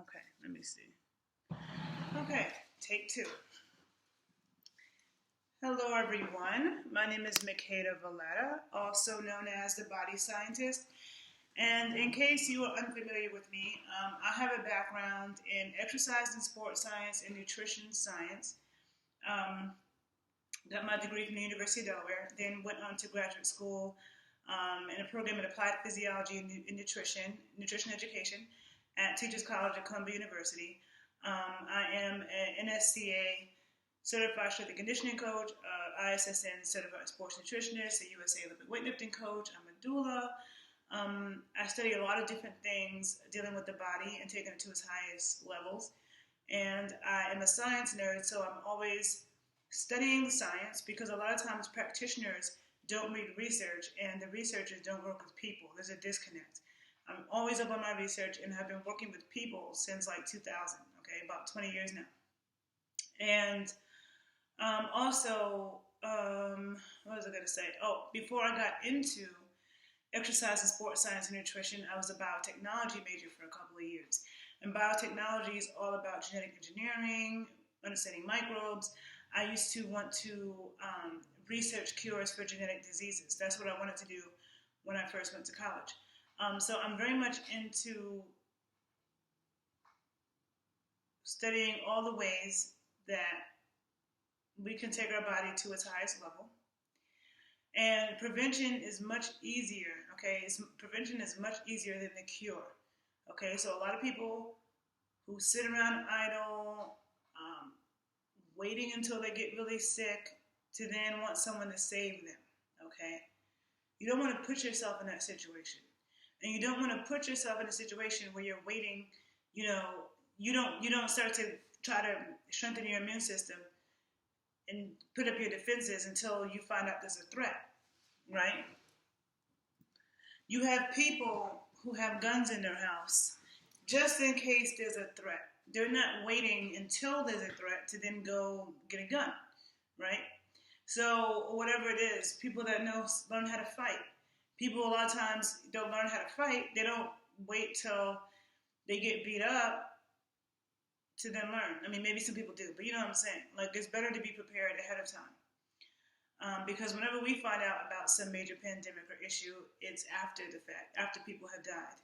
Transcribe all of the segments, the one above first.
Okay, let me see. Okay, take two. Hello, everyone. My name is Makeda Valletta, also known as the Body Scientist. And in case you are unfamiliar with me, I have a background in exercise and sports science and nutrition science. Um, got my degree from the University of Delaware, then went on to graduate school in a program in applied physiology and nutrition education at Teachers College at Columbia University. I am an NSCA certified strength and conditioning coach, ISSN certified sports nutritionist, a USA Olympic weightlifting coach. I'm a doula. I study a lot of different things dealing with the body and taking it to its highest levels. And I am a science nerd, so I'm always studying the science because a lot of times practitioners don't read research and the researchers don't work with people. There's a disconnect. I'm always up on my research and have been working with people since like 2000, okay, about 20 years now. And what was I going to say? Oh, before I got into exercise and sports science and nutrition, I was a biotechnology major for a couple of years. And biotechnology is all about genetic engineering, understanding microbes. I used to want to research cures for genetic diseases. That's what I wanted to do when I first went to college. So I'm very much into studying all the ways that we can take our body to its highest level. And prevention is much easier, okay? Prevention is much easier than the cure, okay? So a lot of people who sit around idle, waiting until they get really sick to then want someone to save them, okay? You don't want to put yourself in that situation. And you don't want to put yourself in a situation where you're waiting, you don't start to try to strengthen your immune system and put up your defenses until you find out there's a threat, right? You have people who have guns in their house just in case there's a threat. They're not waiting until there's a threat to then go get a gun, right? So whatever it is, people that learn how to fight. People a lot of times don't learn how to fight. They don't wait till they get beat up to then learn. I mean, maybe some people do, but you know what I'm saying. Like, it's better to be prepared ahead of time. Because whenever we find out about some major pandemic or issue, it's after the fact, after people have died.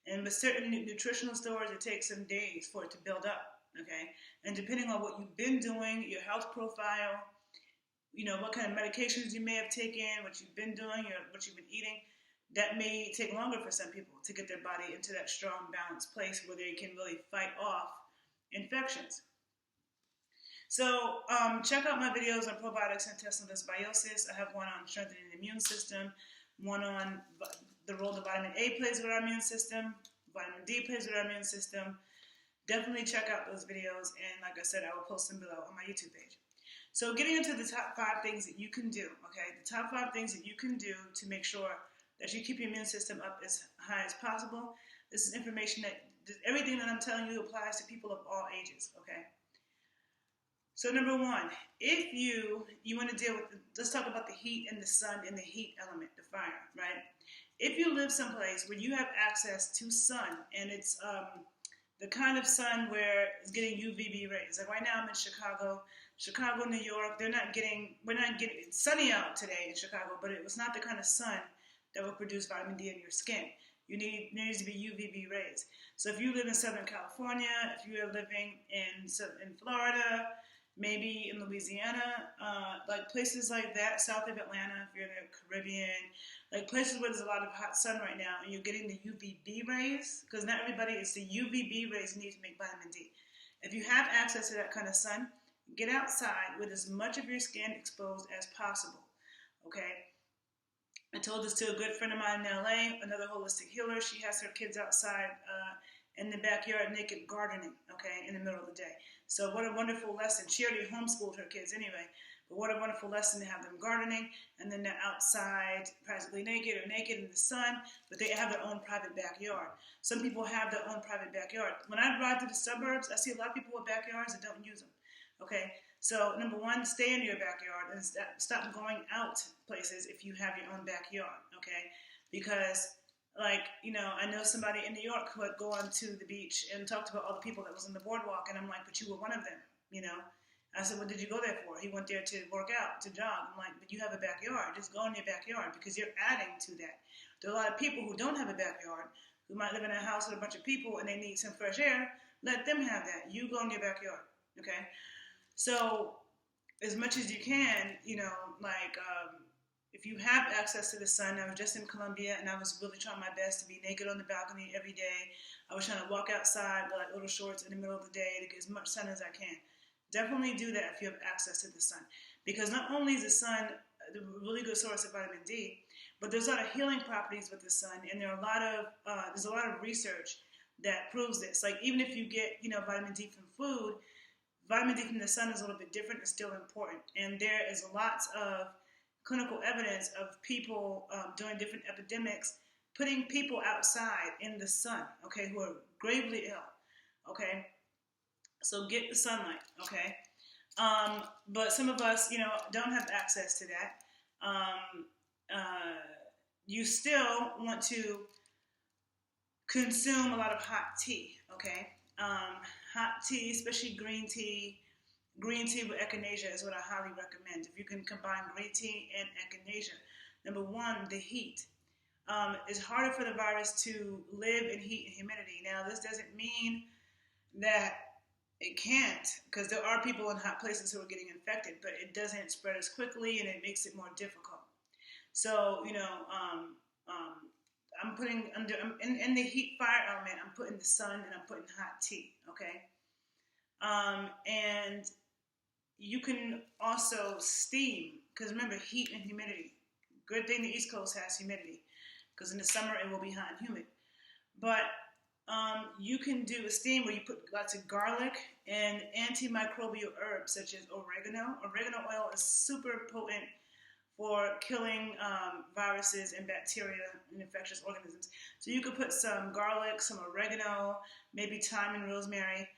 And with certain nutritional stores, it takes some days for it to build up, okay? And depending on what you've been doing, your health profile, what kind of medications you may have taken, what you've been doing, what you've been eating, that may take longer for some people to get their body into that strong, balanced place where they can really fight off infections. So check out my videos on probiotics and intestinal dysbiosis. I have one on strengthening the immune system, one on the role that vitamin A plays with our immune system, vitamin D plays with our immune system. Definitely check out those videos, and like I said, I will post them below on my YouTube page. So getting into the top 5 things that you can do, okay? The top 5 things that you can do to make sure that you keep your immune system up as high as possible. This is information that everything that I'm telling you applies to people of all ages, okay? So number 1, if you want to deal with, let's talk about the heat and the sun and the heat element, the fire, right? If you live someplace where you have access to sun and it's the kind of sun where it's getting UVB rays, like right now I'm in Chicago, New York, we're not getting, it's sunny out today in Chicago, but it was not the kind of sun that will produce vitamin D in your skin. There needs to be UVB rays. So if you live in Southern California, if you are living in Florida, maybe in Louisiana, like places like that, south of Atlanta, if you're in the Caribbean, like places where there's a lot of hot sun right now, and you're getting the UVB rays, because not everybody, it's the UVB rays you need to make vitamin D. If you have access to that kind of sun, get outside with as much of your skin exposed as possible, okay? I told this to a good friend of mine in LA, another holistic healer. She has her kids outside in the backyard naked gardening, okay, in the middle of the day. So what a wonderful lesson. She already homeschooled her kids anyway, but what a wonderful lesson to have them gardening, and then they're outside practically naked or naked in the sun, but they have their own private backyard. Some people have their own private backyard. When I drive to the suburbs, I see a lot of people with backyards that don't use them, okay? So number 1, stay in your backyard and stop going out places if you have your own backyard, okay? Because Like, I know somebody in New York who had gone to the beach and talked about all the people that was on the boardwalk, and I'm like, but you were one of them, you know. I said, what did you go there for? He went there to work out, to jog. I'm like, but you have a backyard. Just go in your backyard because you're adding to that. There are a lot of people who don't have a backyard, who might live in a house with a bunch of people and they need some fresh air. Let them have that. You go in your backyard, okay? So as much as you can, if you have access to the sun. I was just in Colombia and I was really trying my best to be naked on the balcony every day. I was trying to walk outside with like little shorts in the middle of the day to get as much sun as I can. Definitely do that if you have access to the sun, because not only is the sun a really good source of vitamin D, but there's a lot of healing properties with the sun, and there's a lot of research that proves this. Like even if you get vitamin D from food, vitamin D from the sun is a little bit different. It's still important, and there is lots of clinical evidence of people during different epidemics putting people outside in the sun, okay, who are gravely ill, okay. So get the sunlight, okay? But some of us, don't have access to that. You still want to consume a lot of hot tea, okay? Hot tea, especially green tea with echinacea is what I highly recommend. If you can combine green tea and echinacea. Number one, the heat. It's harder for the virus to live in heat and humidity. Now, this doesn't mean that it can't, because there are people in hot places who are getting infected, but it doesn't spread as quickly and it makes it more difficult. So, I'm putting in the heat fire element, I'm putting the sun and I'm putting hot tea, okay? And you can also steam, because remember, heat and humidity. Good thing the East Coast has humidity, because in the summer it will be hot and humid. But you can do a steam where you put lots of garlic and antimicrobial herbs such as oregano. Oregano oil is super potent for killing viruses and bacteria and infectious organisms. So you could put some garlic, some oregano, maybe thyme and rosemary,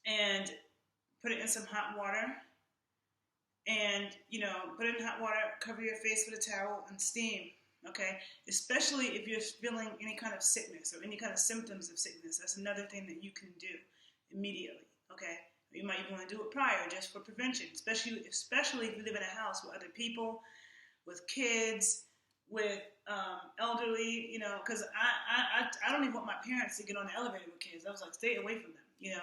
and put it in some hot water. And, put it in hot water, cover your face with a towel, and steam. Okay, especially if you're feeling any kind of sickness or any kind of symptoms of sickness. That's another thing that you can do immediately. Okay, you might even want to do it prior, just for prevention. Especially if you live in a house with other people, with kids, with elderly. Because I don't even want my parents to get on the elevator with kids. I was like, stay away from them.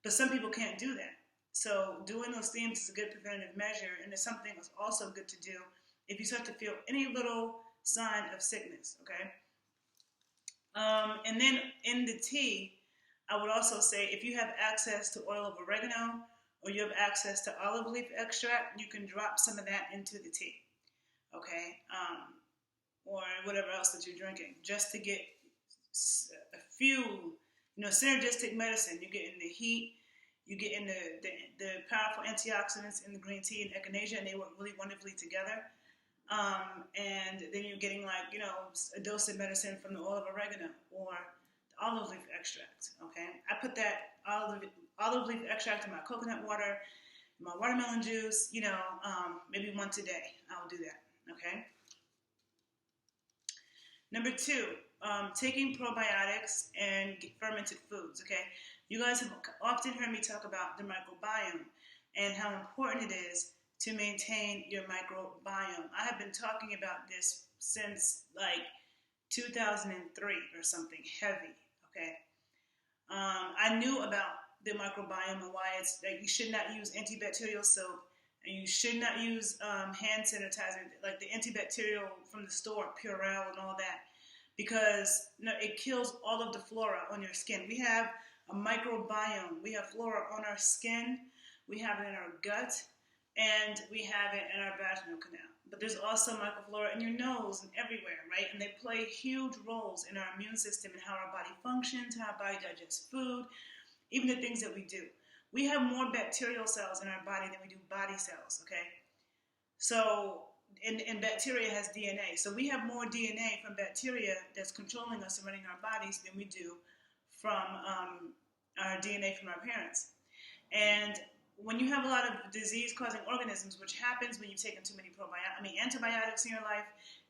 But some people can't do that. So doing those steams is a good preventative measure, and it's something that's also good to do if you start to feel any little sign of sickness, okay? And then in the tea, I would also say if you have access to oil of oregano or you have access to olive leaf extract, you can drop some of that into the tea, okay? Or whatever else that you're drinking, just to get a few, synergistic medicine. You get in the heat, you get in the powerful antioxidants in the green tea and echinacea, and they work really wonderfully together. And then you're getting a dose of medicine from the oil of oregano or the olive leaf extract, okay? I put that olive leaf extract in my coconut water, in my watermelon juice, maybe once a day. I'll do that, okay? Number two, taking probiotics and fermented foods, okay? You guys have often heard me talk about the microbiome and how important it is to maintain your microbiome. I have been talking about this since 2003 or something heavy, okay? I knew about the microbiome and why it's like you should not use antibacterial soap and you should not use hand sanitizer, like the antibacterial from the store, Purell and all that, because it kills all of the flora on your skin. We have a microbiome. We have flora on our skin. We have it in our gut. And we have it in our vaginal canal. But there's also microflora in your nose and everywhere, right? And they play huge roles in our immune system and how our body functions, how our body digests food, even the things that we do. We have more bacterial cells in our body than we do body cells, okay? So, and bacteria has DNA. So we have more DNA from bacteria that's controlling us and running our bodies than we do from our DNA from our parents. And when you have a lot of disease-causing organisms, which happens when you've taken too many antibiotics in your life,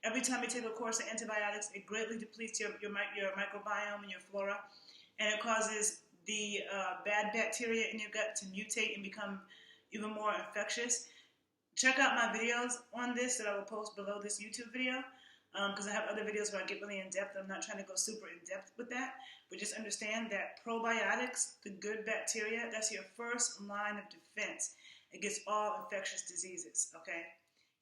Every time you take a course of antibiotics, it greatly depletes your microbiome and your flora, and it causes the bad bacteria in your gut to mutate and become even more infectious. Check out my videos on this that I will post below this YouTube video, because I have other videos where I get really in depth. I'm not trying to go super in depth with that, but just understand that probiotics, the good bacteria, that's your first line of defense against all infectious diseases, okay?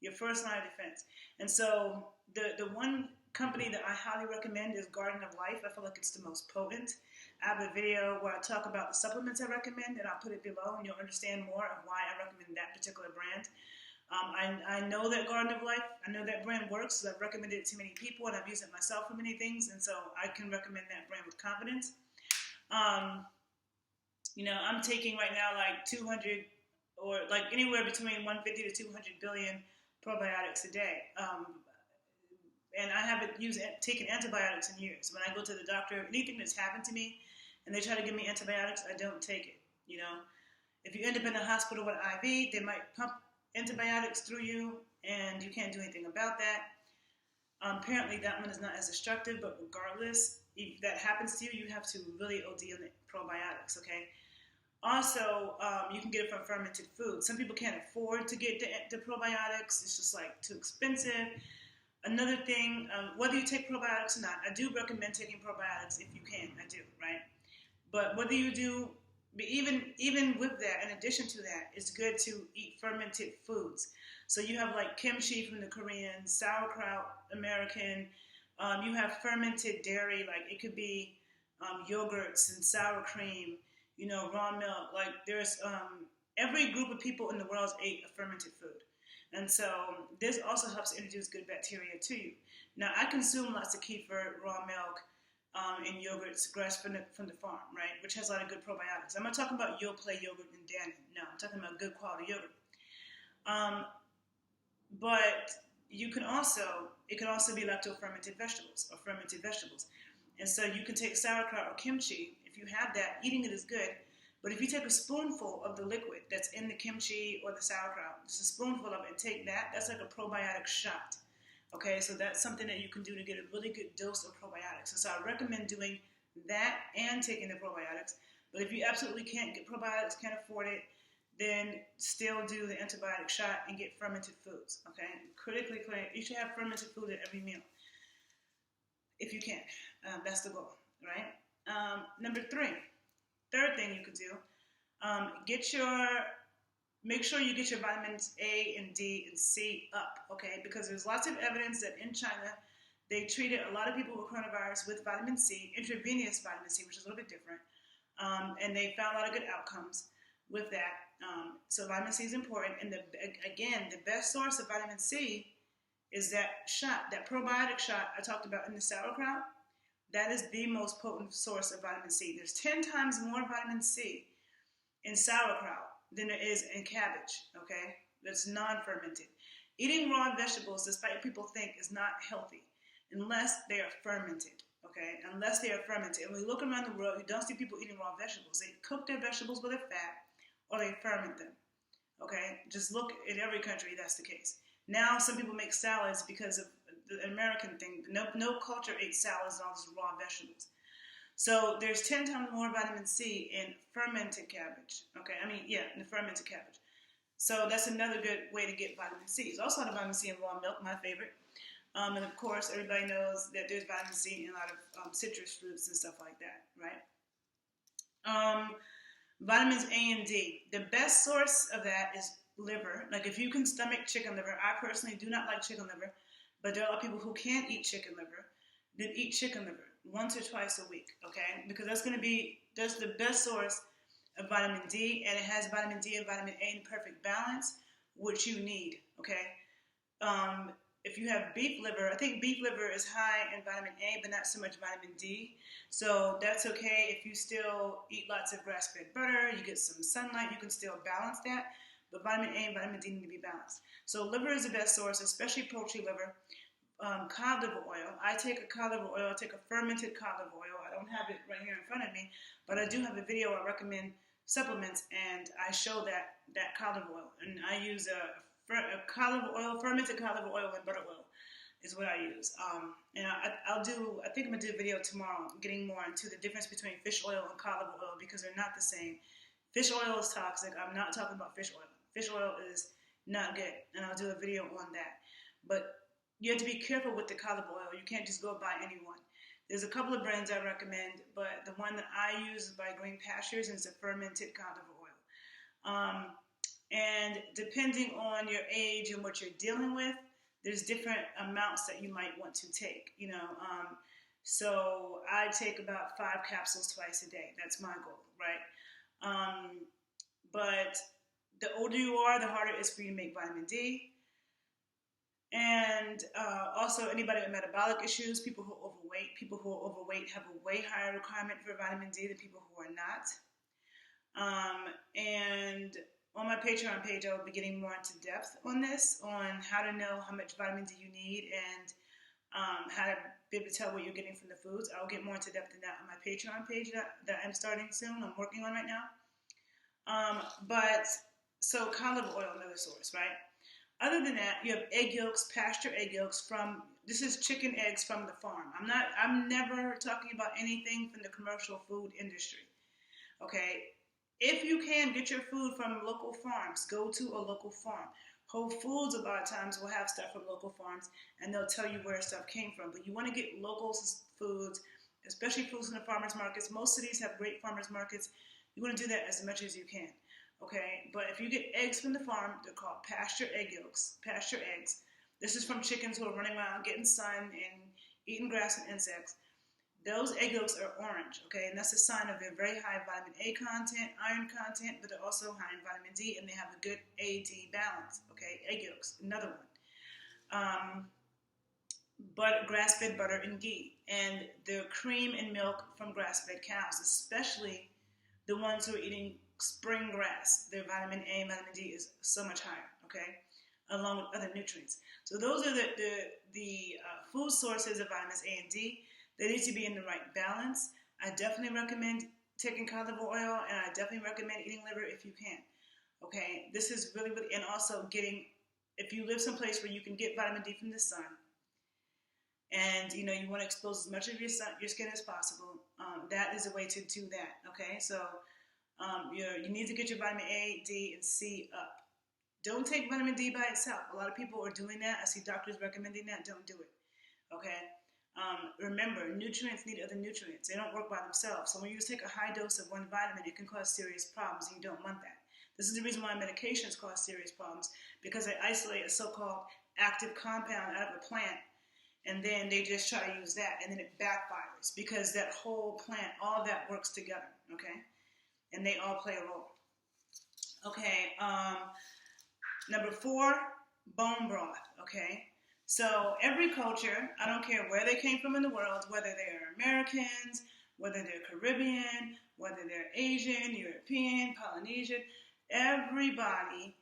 Your first line of defense. And so the one company that I highly recommend is Garden of Life. I feel like it's the most potent. I have a video where I talk about the supplements I recommend, and I'll put it below, and you'll understand more of why I recommend that particular brand. I know that Garden of Life, I know that brand works, so I've recommended it to many people, and I've used it myself for many things, and so I can recommend that brand with confidence. You know, I'm taking right now like 200 or like anywhere between 150 to 200 billion probiotics a day. And I haven't taken antibiotics in years. When I go to the doctor, anything that's happened to me, and they try to give me antibiotics, I don't take it. You know, if you end up in a hospital with IV, they might pump antibiotics through you, and you can't do anything about that. Apparently, that one is not as destructive, but regardless, if that happens to you, you have to really OD on the probiotics, okay? Also, you can get it from fermented foods. Some people can't afford to get the probiotics. It's just like too expensive. Another thing, whether you take probiotics or not, I do recommend taking probiotics if you can. I do, right? But whether you do, even with that, in addition to that, it's good to eat fermented foods. So you have like kimchi from the Koreans, sauerkraut, American. You have fermented dairy, like it could be yogurts and sour cream, you know, raw milk. Like there's every group of people in the world ate a fermented food. And so this also helps introduce good bacteria to you. Now, I consume lots of kefir, raw milk, and yogurts, grass from the farm, right, which has a lot of good probiotics. I'm not talking about Yoplait yogurt and Dannon. No, I'm talking about good quality yogurt. But it can also be lacto-fermented vegetables or fermented vegetables. And so you can take sauerkraut or kimchi. If you have that, eating it is good. But if you take a spoonful of the liquid that's in the kimchi or the sauerkraut, just a spoonful of it, and take that, that's like a probiotic shot. Okay, so that's something that you can do to get a really good dose of probiotics. And so I recommend doing that and taking the probiotics. But if you absolutely can't get probiotics, can't afford it, then still do the antibiotic shot and get fermented foods. Okay, critically clear. You should have fermented food at every meal if you can. That's the goal, right? Third thing you could do, make sure you get your vitamins A and D and C up, okay? Because there's lots of evidence that in China, they treated a lot of people with coronavirus with vitamin C, intravenous vitamin C, which is a little bit different, and they found a lot of good outcomes with that. So vitamin C is important, and the best source of vitamin C is that shot, that probiotic shot I talked about in the sauerkraut. That is the most potent source of vitamin C. There's 10 times more vitamin C in sauerkraut than there is in cabbage, okay? That's non-fermented. Eating raw vegetables, despite what people think, is not healthy unless they are fermented, okay? Unless they are fermented. And when you look around the world, you don't see people eating raw vegetables. They cook their vegetables with a fat or they ferment them, okay? Just look at every country, that's the case. Now some people make salads because of the American thing. No culture ate salads and all these raw vegetables. So there's 10 times more vitamin C in fermented cabbage. Okay, in the fermented cabbage. So that's another good way to get vitamin C. There's also a lot of vitamin C in raw milk, my favorite. And of course, everybody knows that there's vitamin C in a lot of citrus fruits and stuff like that, right? Vitamins A and D. The best source of that is liver. Like if you can stomach chicken liver, I personally do not like chicken liver. But there are people who can't eat chicken liver, then eat chicken liver once or twice a week, okay? Because that's the best source of vitamin D, and it has vitamin D and vitamin A in perfect balance, which you need, okay? If you have beef liver, I think beef liver is high in vitamin A, but not so much vitamin D. So that's okay if you still eat lots of grass-fed butter, you get some sunlight, you can still balance that. But vitamin A and vitamin D need to be balanced. So liver is the best source, especially poultry liver. Cod liver oil. I take a cod liver oil. I take a fermented cod liver oil. I don't have it right here in front of me, but I do have a video I recommend supplements, and I show that cod liver oil. And I use a cod liver oil, fermented cod liver oil, and butter oil. is what I use. And I'll do, I think I'm going to do a video tomorrow getting more into the difference between fish oil and cod liver oil because they're not the same. Fish oil is toxic. I'm not talking about fish oil. Fish oil is not good, and I'll do a video on that. But you have to be careful with the cod liver oil. You can't just go buy any one. There's a couple of brands I recommend, but the one that I use is by Green Pastures, and it's a fermented cod liver oil. And depending on your age and what you're dealing with, there's different amounts that you might want to take, you know. So I take about 5 capsules twice a day. That's my goal, right? But the older you are, the harder it is for you to make vitamin D. And also anybody with metabolic issues, people who are overweight. People who are overweight have a way higher requirement for vitamin D than people who are not. And on my Patreon page, I will be getting more into depth on this, on how to know how much vitamin D you need and how to be able to tell what you're getting from the foods. I'll get more into depth in that on my Patreon page that I'm starting soon. I'm working on right now. But so cod liver oil, another source, right? Other than that, you have egg yolks, pasture egg yolks from, this is chicken eggs from the farm. I'm never talking about anything from the commercial food industry, okay? If you can get your food from local farms, go to a local farm. Whole Foods a lot of times will have stuff from local farms, and they'll tell you where stuff came from. But you want to get local foods, especially foods from the farmers markets. Most cities have great farmers markets. You want to do that as much as you can, okay? But if you get eggs from the farm, they're called pasture egg yolks, pasture eggs. This is from chickens who are running around getting sun and eating grass and insects. Those egg yolks are orange, okay? And that's a sign of their very high vitamin A content, iron content, but they're also high in vitamin D, and they have a good A-D balance, okay? Egg yolks, another one. But grass-fed butter and ghee. And the cream and milk from grass-fed cows, especially the ones who are eating spring grass. Their vitamin A and vitamin D is so much higher, okay? Along with other nutrients. So those are the food sources of vitamins A and D. They need to be in the right balance. I definitely recommend taking cod liver oil, and I definitely recommend eating liver if you can. Okay, this is really, and also getting, if you live someplace where you can get vitamin D from the sun, and you know you want to expose as much of your skin as possible, that is a way to do that. Okay, so you need to get your vitamin A, D, and C up. Don't take vitamin D by itself. A lot of people are doing that. I see doctors recommending that. Don't do it. Okay. Remember, nutrients need other nutrients. They don't work by themselves. So when you just take a high dose of one vitamin, it can cause serious problems, and you don't want that. This is the reason why medications cause serious problems, because they isolate a so-called active compound out of a plant, and then they just try to use that, and then it backfires, because that whole plant, all of that works together, okay? And they all play a role. Okay, number 4, bone broth, okay? So every culture, I don't care where they came from in the world, whether they're Americans, whether they're Caribbean, whether they're Asian, European, Polynesian, everybody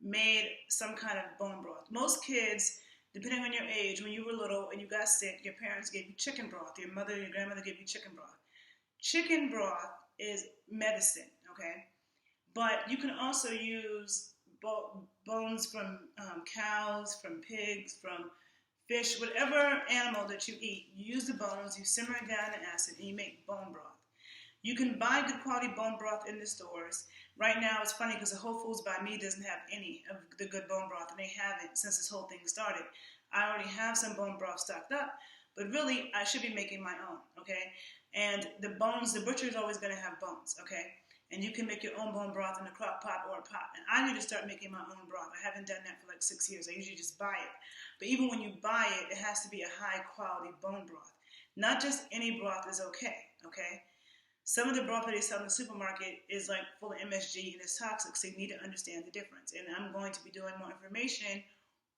made some kind of bone broth. Most kids, depending on your age, when you were little and you got sick, your parents gave you chicken broth. Your mother, your grandmother gave you chicken broth. Chicken broth is medicine, okay? But you can also use bones from cows, from pigs, from fish, whatever animal that you eat. You use the bones, you simmer it down in acid, and you make bone broth. You can buy good quality bone broth in the stores. Right now, it's funny because the Whole Foods by me doesn't have any of the good bone broth, and they haven't since this whole thing started. I already have some bone broth stocked up, but really, I should be making my own, okay? And the bones, the butcher is always going to have bones, okay? And you can make your own bone broth in a crock pot or a pot. And I need to start making my own broth. I haven't done that for like 6 years. I usually just buy it. But even when you buy it, it has to be a high quality bone broth. Not just any broth is okay, okay? Some of the broth that they sell in the supermarket is like full of MSG and it's toxic, so you need to understand the difference. And I'm going to be doing more information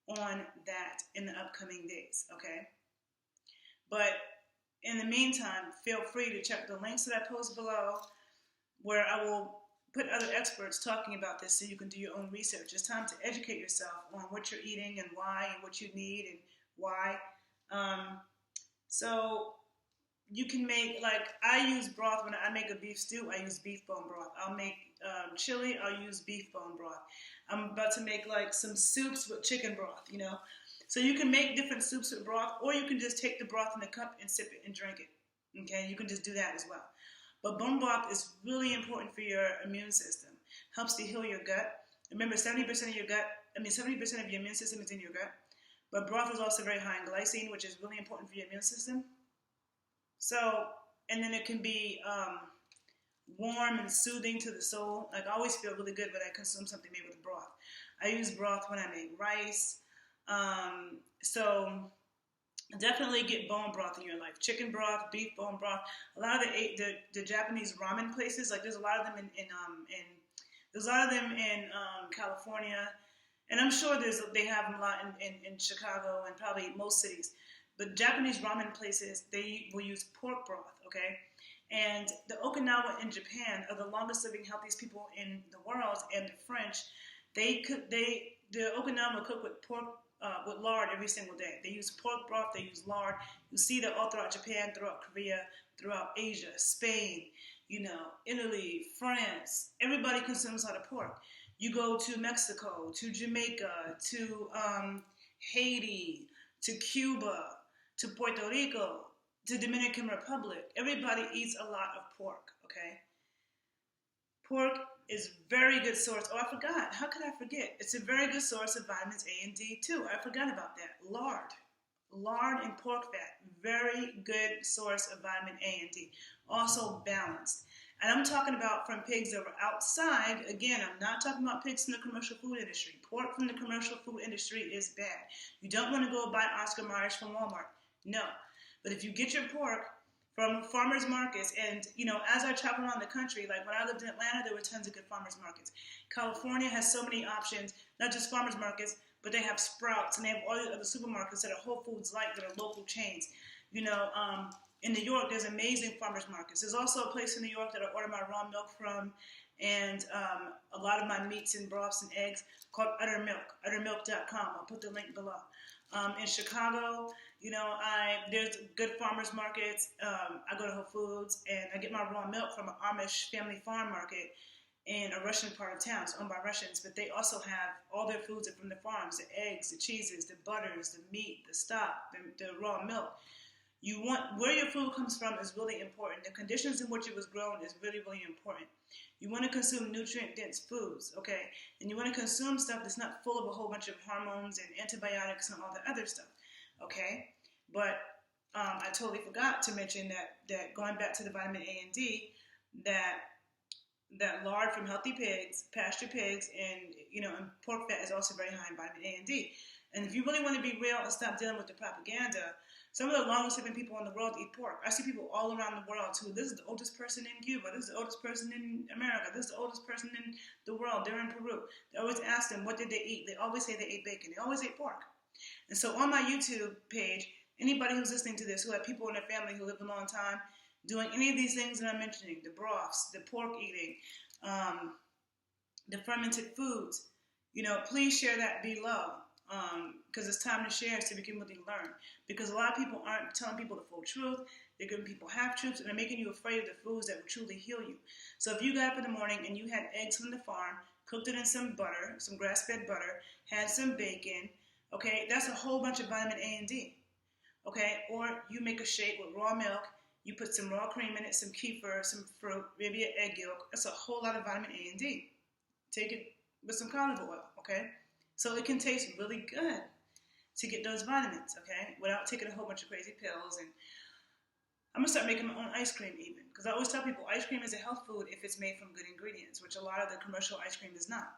on that in the upcoming days, okay? But in the meantime, feel free to check the links that I post below, where I will put other experts talking about this so you can do your own research. It's time to educate yourself on what you're eating and why, and what you need and why. So you can make, like, I use broth when I make a beef stew. I use beef bone broth. I'll make chili. I'll use beef bone broth. I'm about to make like some soups with chicken broth, you know. So you can make different soups with broth, or you can just take the broth in a cup and sip it and drink it. Okay, you can just do that as well. But bone broth is really important for your immune system. Helps to heal your gut. Remember, 70% of your gut, 70% of your immune system is in your gut. But broth is also very high in glycine, which is really important for your immune system. So, and then it can be warm and soothing to the soul. Like, I always feel really good when I consume something made with broth. I use broth when I make rice. So definitely get bone broth in your life. Chicken broth, beef bone broth. A lot of the Japanese ramen places, like there's a lot of them in California, and I'm sure they have them a lot in Chicago and probably most cities. But Japanese ramen places, they will use pork broth, okay? And the Okinawa in Japan are the longest living, healthiest people in the world, and the French, the Okinawa cook with pork with lard every single day. They use pork broth, they use lard. You see that all throughout Japan, throughout Korea, throughout Asia, Spain, Italy, France. Everybody consumes a lot of pork. You go to Mexico, to Jamaica, to Haiti, to Cuba, to Puerto Rico, to Dominican Republic. Everybody eats a lot of pork, okay? Pork is very good source. Oh, I forgot. How could I forget? It's a very good source of vitamins A and D too. I forgot about that. Lard and pork fat, very good source of vitamin A and D. Also balanced. And I'm talking about from pigs that were outside. Again, I'm not talking about pigs from the commercial food industry. Pork from the commercial food industry is bad. You don't want to go buy Oscar Myers from Walmart. No. But if you get your pork from farmers markets, and as I travel around the country, like when I lived in Atlanta, there were tons of good farmers markets. California has so many options, not just farmers markets, but they have Sprouts, and they have all the other supermarkets that are Whole Foods-like, that are local chains. In New York, there's amazing farmers markets. There's also a place in New York that I order my raw milk from, and a lot of my meats and broths and eggs, called Uttermilk, uttermilk.com. I'll put the link below. In Chicago, there's good farmers markets. I go to Whole Foods, and I get my raw milk from an Amish family farm market in a Russian part of town. It's owned by Russians, but they also have all their foods are from the farms: the eggs, the cheeses, the butters, the meat, the stock, the raw milk. Where your food comes from is really important. The conditions in which it was grown is really, really important. You want to consume nutrient-dense foods, okay? And you want to consume stuff that's not full of a whole bunch of hormones and antibiotics and all the other stuff, okay? But I totally forgot to mention that going back to the vitamin A and D, that lard from healthy pigs, pasture pigs, and pork fat is also very high in vitamin A and D. And if you really want to be real and stop dealing with the propaganda, some of the longest living people in the world eat pork. I see people all around the world who, this is the oldest person in Cuba, this is the oldest person in America, this is the oldest person in the world, they're in Peru. They always ask them, what did they eat? They always say they ate bacon. They always ate pork. And so on my YouTube page, anybody who's listening to this, who have people in their family who lived a long time, doing any of these things that I'm mentioning, the broths, the pork eating, the fermented foods, please share that below. Because it's time to share so we can really learn. Because a lot of people aren't telling people the full truth. They're giving people half-truths, and they're making you afraid of the foods that will truly heal you. So if you got up in the morning and you had eggs from the farm, cooked it in some butter, some grass-fed butter, had some bacon, okay, that's a whole bunch of vitamin A and D, okay? Or you make a shake with raw milk, you put some raw cream in it, some kefir, some fruit, maybe an egg yolk. That's a whole lot of vitamin A and D. Take it with some olive oil, okay? So it can taste really good to get those vitamins, okay, without taking a whole bunch of crazy pills. And I'm going to start making my own ice cream even, because I always tell people ice cream is a health food if it's made from good ingredients, which a lot of the commercial ice cream is not.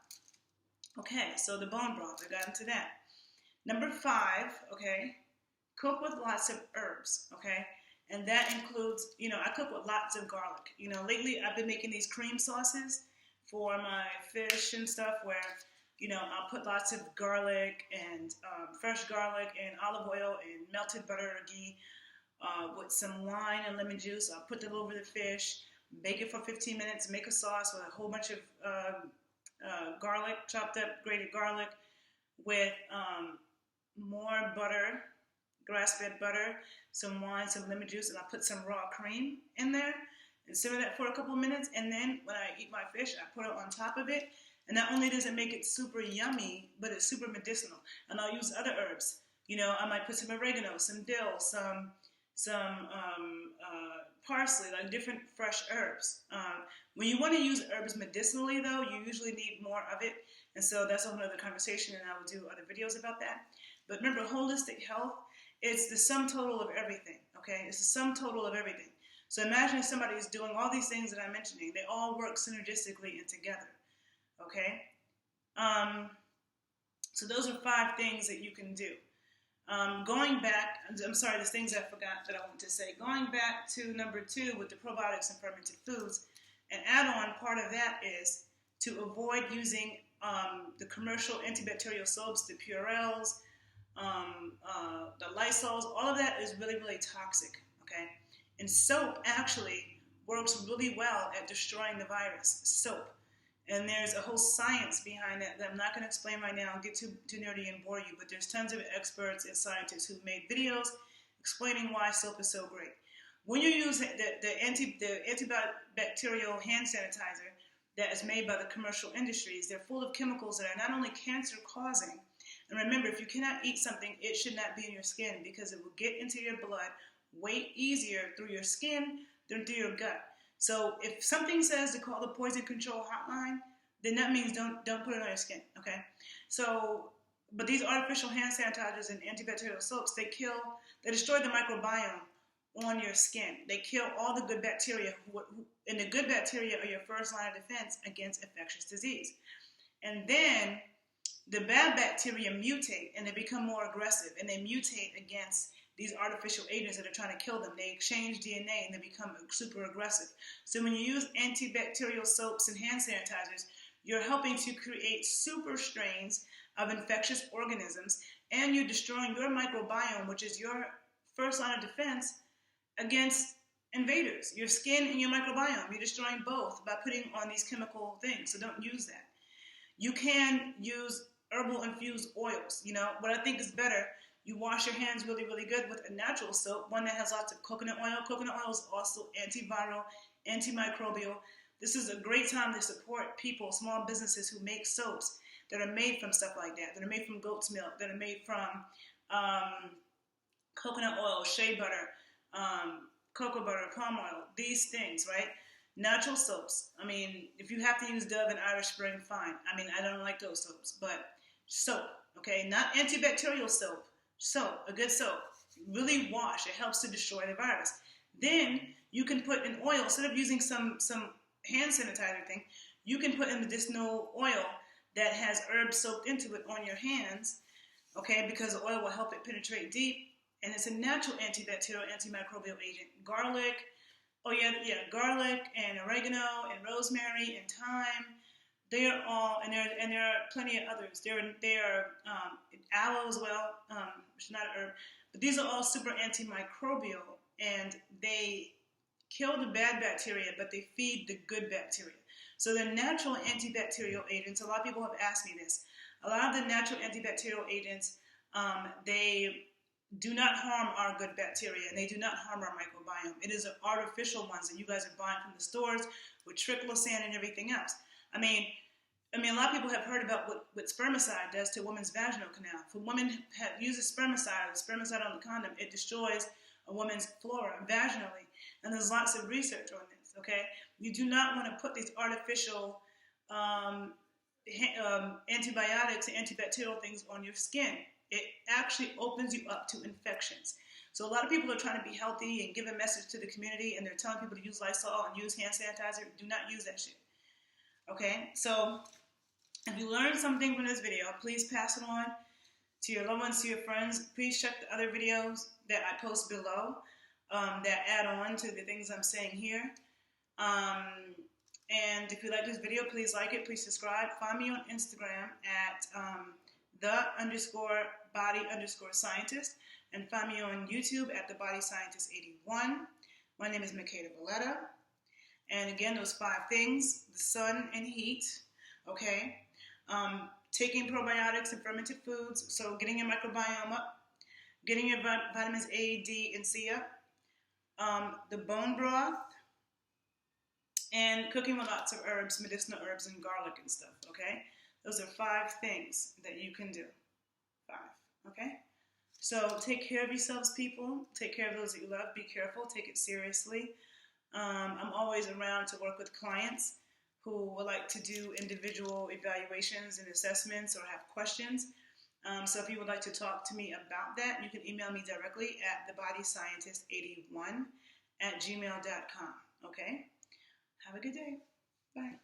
Okay, so the bone broth, I got into that. Number 5, okay, cook with lots of herbs, okay, and that includes, I cook with lots of garlic. Lately I've been making these cream sauces for my fish and stuff where, I'll put lots of garlic and fresh garlic and olive oil and melted butter or ghee with some wine and lemon juice. I'll put that over the fish, bake it for 15 minutes, make a sauce with a whole bunch of garlic, chopped up, grated garlic, with more butter, grass-fed butter, some wine, some lemon juice, and I'll put some raw cream in there and simmer that for a couple of minutes. And then when I eat my fish, I put it on top of it. And not only does it make it super yummy, but it's super medicinal. And I'll use other herbs. You know, I might put some oregano, some dill, some parsley, like different fresh herbs. When you want to use herbs medicinally, though, you usually need more of it, and so that's a whole other conversation, and I will do other videos about that. But remember, holistic health, it's the sum total of everything, okay? It's the sum total of everything. So imagine if somebody is doing all these things that I'm mentioning. They all work synergistically and together, okay? So those are 5 things that you can do. Going back, I'm sorry, there's things I forgot that I wanted to say. Going back to number 2 with the probiotics and fermented foods, an add-on part of that is to avoid using the commercial antibacterial soaps, the Purells, the Lysols. All of that is really, really toxic, okay? And soap actually works really well at destroying the virus, soap. And there's a whole science behind that I'm not going to explain right now. I'll get too nerdy and bore you, but there's tons of experts and scientists who've made videos explaining why soap is so great. When you use the antibacterial hand sanitizer that is made by the commercial industries, they're full of chemicals that are not only cancer-causing, and remember, if you cannot eat something, it should not be in your skin because it will get into your blood way easier through your skin than through your gut. So if something says to call the poison control hotline, then that means don't put it on your skin, okay? So, but these artificial hand sanitizers and antibacterial soaps, they destroy the microbiome on your skin. They kill all the good bacteria, and the good bacteria are your first line of defense against infectious disease. And then the bad bacteria mutate, and they become more aggressive, and they mutate against these artificial agents that are trying to kill them. They exchange DNA and they become super aggressive. So when you use antibacterial soaps and hand sanitizers, you're helping to create super strains of infectious organisms, and you're destroying your microbiome, which is your first line of defense against invaders. Your skin and your microbiome, you're destroying both by putting on these chemical things, so don't use that. You can use herbal infused oils. You know, what I think is better, you wash your hands really, really good with a natural soap, one that has lots of coconut oil. Coconut oil is also antiviral, antimicrobial. This is a great time to support people, small businesses who make soaps that are made from stuff like that are made from goat's milk, that are made from coconut oil, shea butter, cocoa butter, palm oil, these things, right? Natural soaps. I mean, if you have to use Dove and Irish Spring, fine. I mean, I don't like those soaps, but soap, okay? Not antibacterial soap. Soap, a good soap. Really wash. It helps to destroy the virus. Then you can put in oil, instead of using some hand sanitizer thing, you can put in medicinal oil that has herbs soaked into it on your hands, okay, because the oil will help it penetrate deep, and it's a natural antibacterial, antimicrobial agent. Garlic, garlic and oregano and rosemary and thyme. They are all, and there are plenty of others. There are aloe as well, which is not an herb, but these are all super antimicrobial, and they kill the bad bacteria, but they feed the good bacteria. So the natural antibacterial agents, a lot of people have asked me this, a lot of the natural antibacterial agents, they do not harm our good bacteria, and they do not harm our microbiome. It is artificial ones that you guys are buying from the stores with triclosan and everything else. I mean, a lot of people have heard about what spermicide does to a woman's vaginal canal. If a woman uses spermicide on the condom, it destroys a woman's flora vaginally. And there's lots of research on this, okay? You do not want to put these artificial antibiotics and antibacterial things on your skin. It actually opens you up to infections. So a lot of people are trying to be healthy and give a message to the community, and they're telling people to use Lysol and use hand sanitizer. Do not use that shit. Okay? So if you learned something from this video, please pass it on to your loved ones, to your friends. Please check the other videos that I post below that add on to the things I'm saying here. And if you like this video, please like it. Please subscribe. Find me on Instagram at _body_scientist, and find me on YouTube at the Body Scientist 81. My name is Makeda Valletta. And again, those 5 things: the sun and heat, okay? Taking probiotics and fermented foods, so getting your microbiome up, getting your vitamins A, D, and C up, the bone broth, and cooking with lots of herbs, medicinal herbs, and garlic and stuff, okay? Those are 5 things that you can do. 5, okay? So take care of yourselves, people. Take care of those that you love. Be careful. Take it seriously. I'm always around to work with clients who would like to do individual evaluations and assessments or have questions. So if you would like to talk to me about that, you can email me directly at thebodyscientist81@gmail.com. Okay? Have a good day. Bye.